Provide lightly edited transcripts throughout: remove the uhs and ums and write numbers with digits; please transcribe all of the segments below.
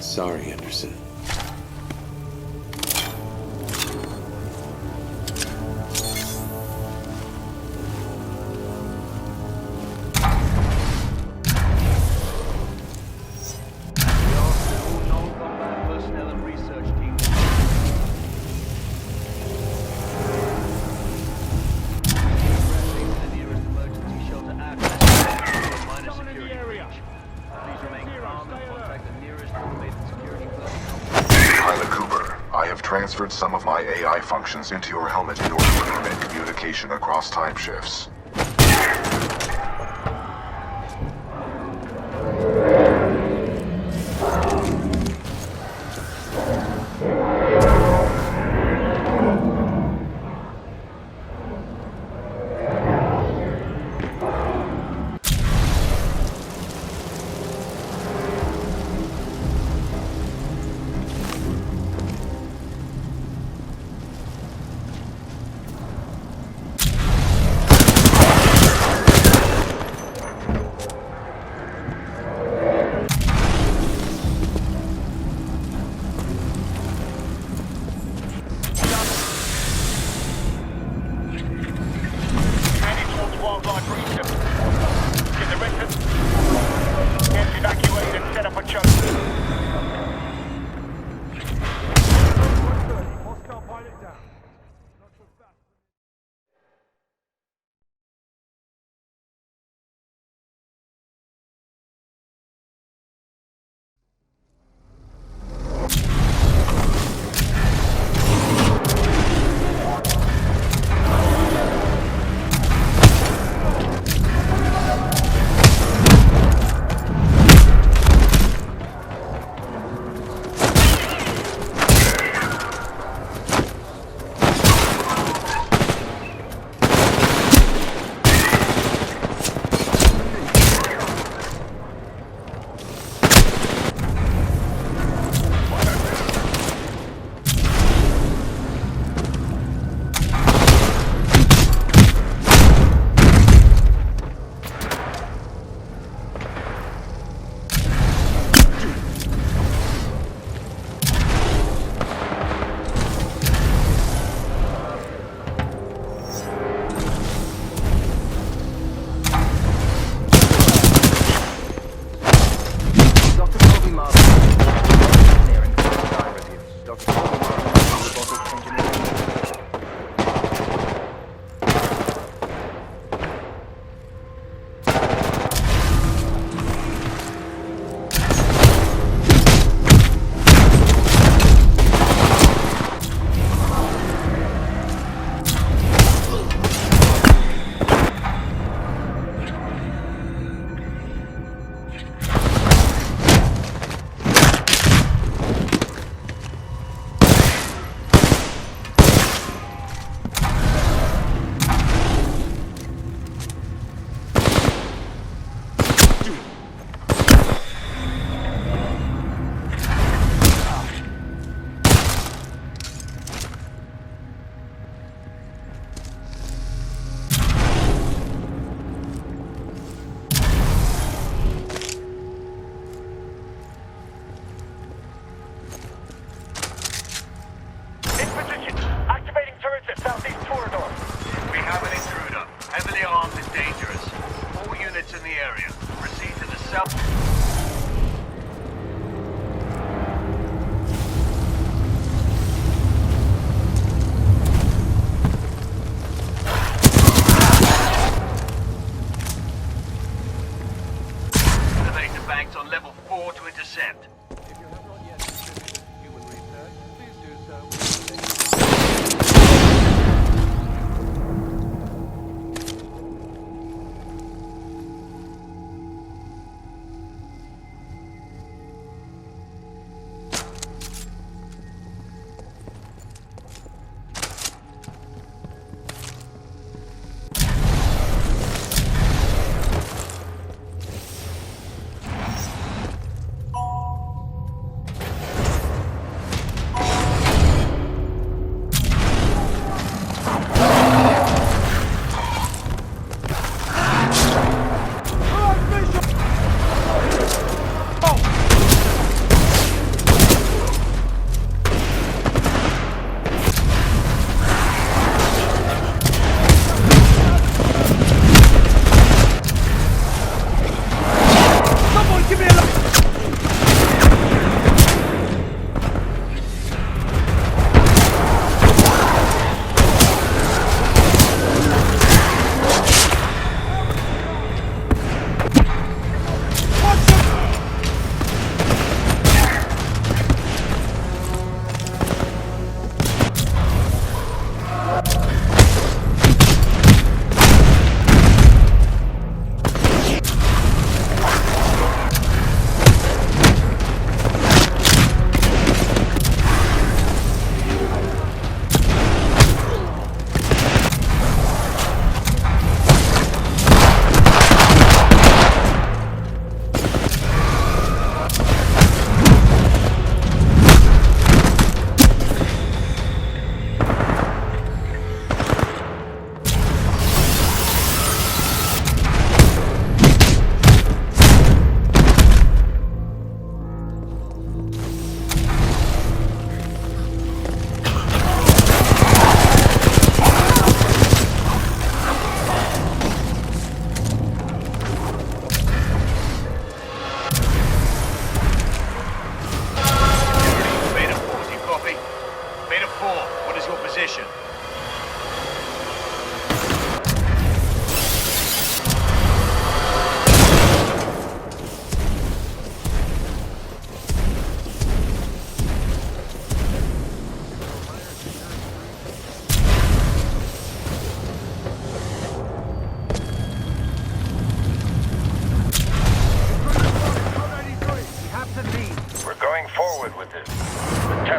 Sorry, Anderson. Transferred some of my AI functions into your helmet in order to permit communication across time shifts.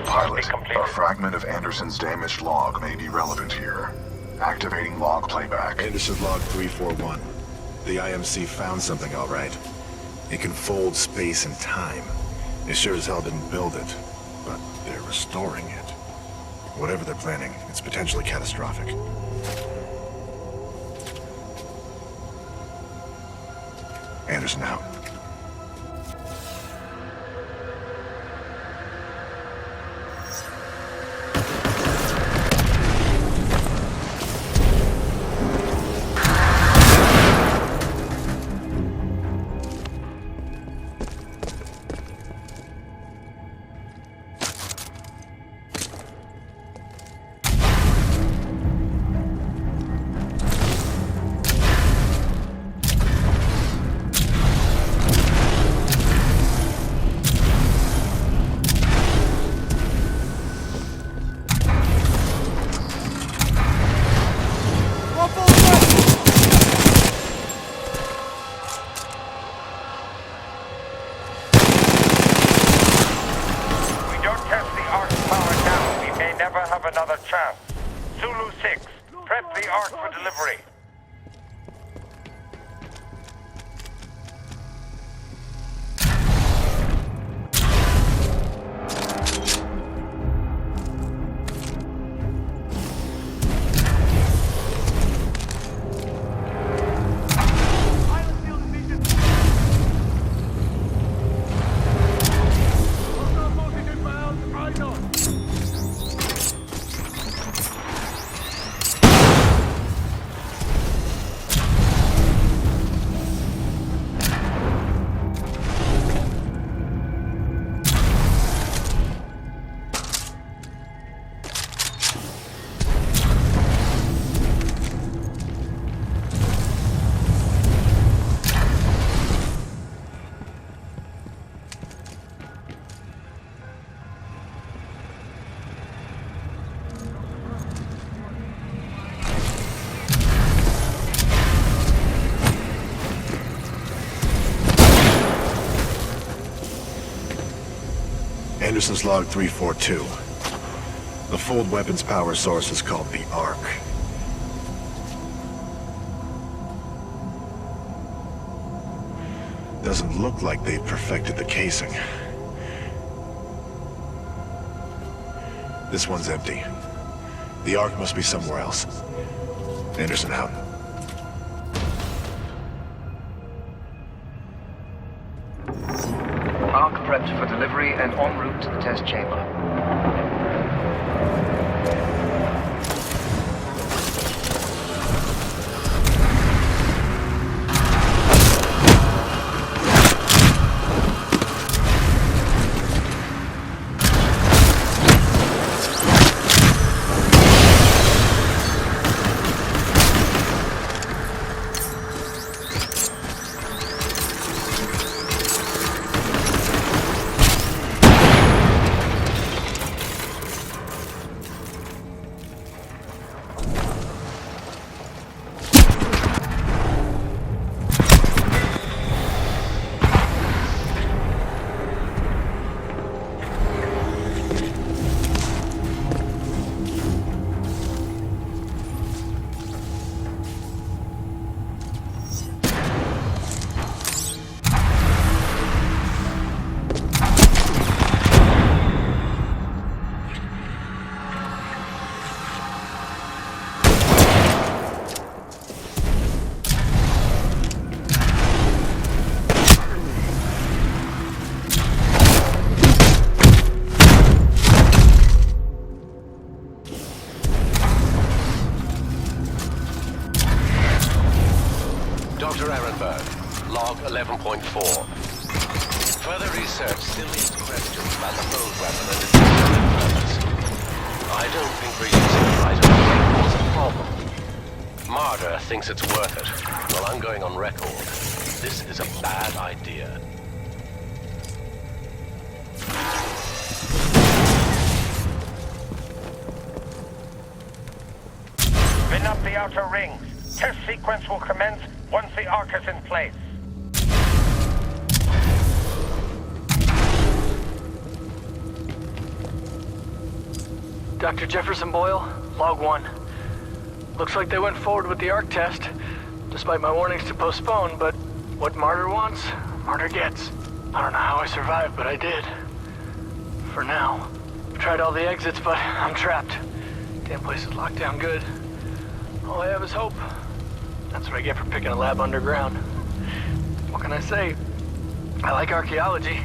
Pilot, a fragment of Anderson's damaged log may be relevant here. Activating log playback. Anderson log 341. The IMC found something, all right. It can fold space and time. They sure as hell didn't build it, but they're restoring it. Whatever they're planning, it's potentially catastrophic. Anderson out. Another chance. Zulu 6, prep the Ark for delivery. Anderson's log 342. The fold weapons power source is called the Ark. Doesn't look like they've perfected the casing. This one's empty. The Ark must be somewhere else. Anderson out. Ark prepped for delivery and en route to the test chamber. Dr. Ehrenberg, log 11.4. Further research still leads to questions about the fold weapon and its intended purpose. I don't think we're using it right enough to cause a problem. Marder thinks it's worth it. Well, I'm going on record. This is a bad idea. Spin up the outer rings. Test sequence will commence once the Ark is in place. Dr. Jefferson Boyle, Log 1. Looks like they went forward with the ARC test, despite my warnings to postpone, but what Martyr wants, Martyr gets. I don't know how I survived, but I did. For now. I've tried all the exits, but I'm trapped. Damn place is locked down good. All I have is hope. That's what I get for picking a lab underground. What can I say? I like archaeology.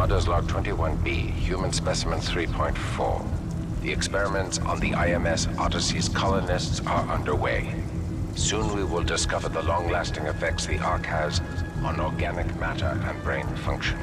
Marder's Log 21B, Human Specimen 3.4. The experiments on the IMS Odyssey's colonists are underway. Soon we will discover the long-lasting effects the Ark has on organic matter and brain function.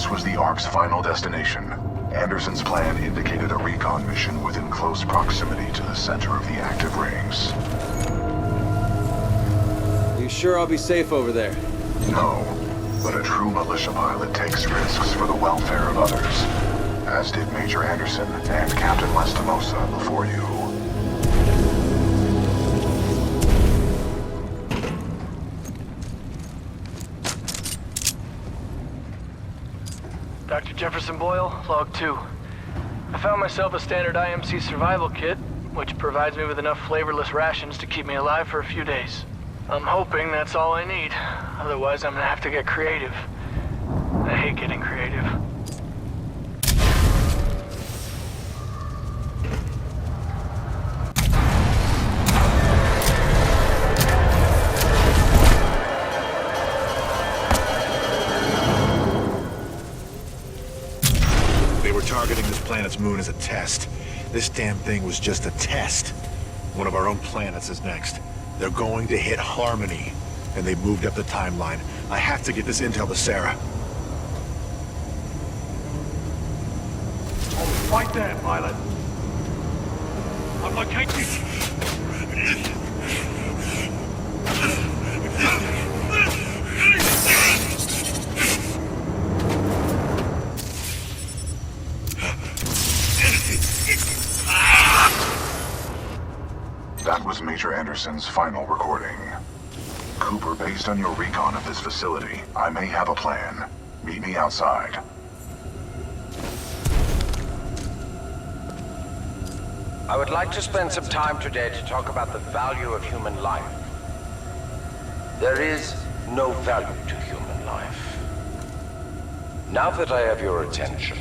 This was the Ark's final destination. Anderson's plan indicated a recon mission within close proximity to the center of the active rings. You sure I'll be safe over there? No, but a true militia pilot takes risks for the welfare of others, as did Major Anderson and Captain Lastimosa before you. Dr. Jefferson Boyle, Log 2. I found myself a standard IMC survival kit, which provides me with enough flavorless rations to keep me alive for a few days. I'm hoping that's all I need. Otherwise, I'm gonna have to get creative. I hate getting creative. targeting this planet's moon as a test. This damn thing was just a test. One of our own planets is next. They're going to hit Harmony, and they moved up the timeline. I have to get this intel to Sarah. Right there, pilot. I've located you. That was Major Anderson's final recording. Cooper, based on your recon of this facility, I may have a plan. Meet me outside. I would like to spend some time today to talk about the value of human life. There is no value to human life. Now that I have your attention,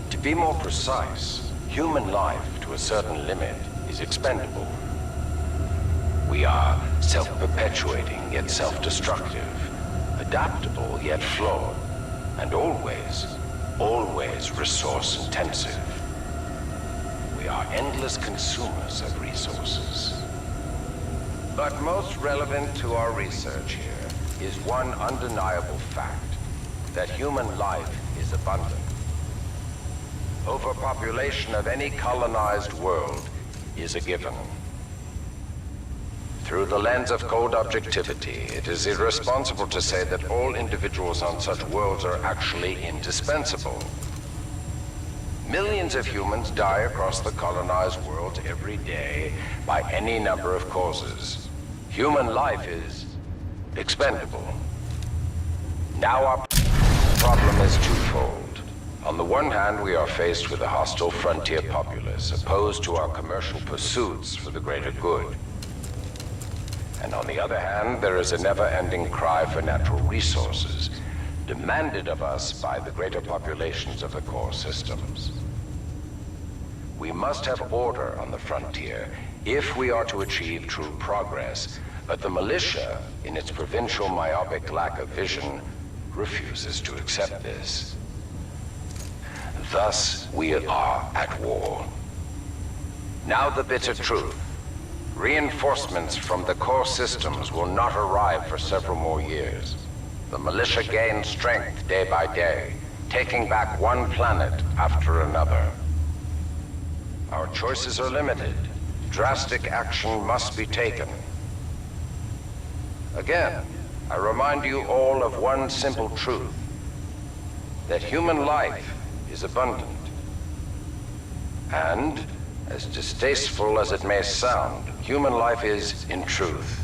to be more precise, human life to a certain limit is expendable. We are self-perpetuating yet self-destructive, adaptable yet flawed, and always resource-intensive. We are endless consumers of resources. But most relevant to our research here is one undeniable fact, that human life is abundant. Overpopulation of any colonized world is a given. Through the lens of cold objectivity, it is irresponsible to say that all individuals on such worlds are actually indispensable. Millions of humans die across the colonized world every day by any number of causes. Human life is expendable. Now our problem is twofold. On the one hand, we are faced with a hostile frontier populace opposed to our commercial pursuits for the greater good. And on the other hand, there is a never-ending cry for natural resources, demanded of us by the greater populations of the core systems. We must have order on the frontier if we are to achieve true progress, but the militia, in its provincial myopic lack of vision, refuses to accept this. Thus, we are at war. Now the bitter truth. Reinforcements from the core systems will not arrive for several more years. The militia gains strength day by day, taking back one planet after another. Our choices are limited. Drastic action must be taken. Again, I remind you all of one simple truth, that human life is abundant. And, as distasteful as it may sound, human life is, in truth,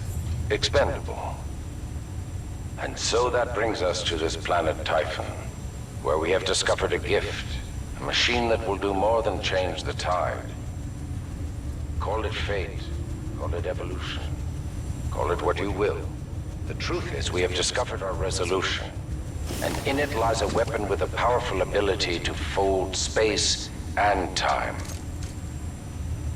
expendable. And so that brings us to this planet Typhon, where we have discovered a gift, a machine that will do more than change the tide. Call it fate, call it evolution, call it what you will. The truth is, we have discovered our resolution, and in it lies a weapon with a powerful ability to fold space and time.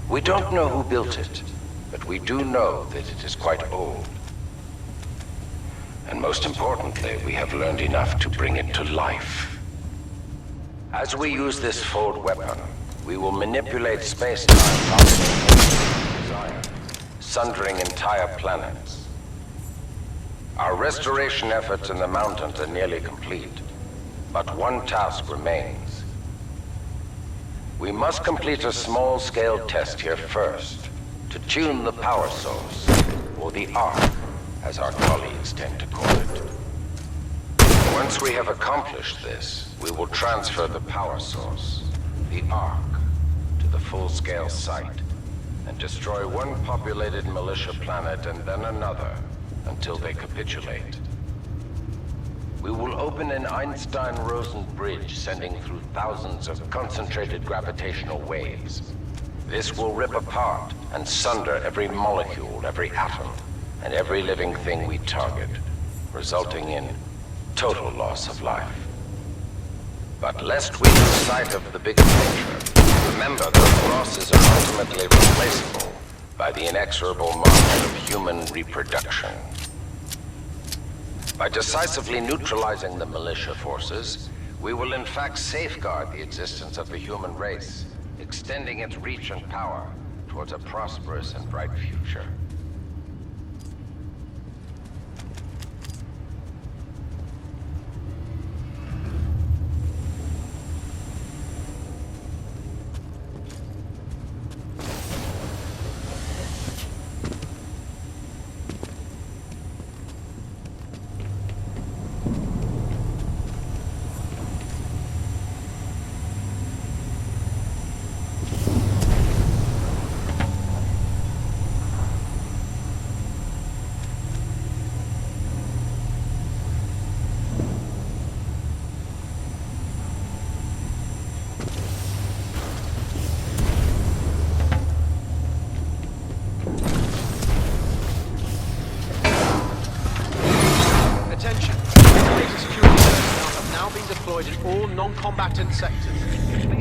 We don't know who built it, but we do know that it is quite old. And most importantly, we have learned enough to bring it to life. As we use this fold weapon, we will manipulate space-time desire, sundering entire planets. Our restoration efforts in the mountains are nearly complete, but one task remains. We must complete a small-scale test here first, to tune the power source, or the arc, as our colleagues tend to call it. Once we have accomplished this, we will transfer the power source, the arc, to the full-scale site, and destroy one populated militia planet and then another, until they capitulate. We will open an Einstein-Rosen bridge sending through thousands of concentrated gravitational waves. This will rip apart and sunder every molecule, every atom, and every living thing we target, resulting in total loss of life. But lest we lose sight of the bigger picture, remember those losses are ultimately replaceable by the inexorable march of human reproduction. By decisively neutralizing the militia forces, We will in fact safeguard the existence of the human race, extending its reach and power towards a prosperous and bright future. Attention! Data security personnel have now been deployed in all non-combatant sectors.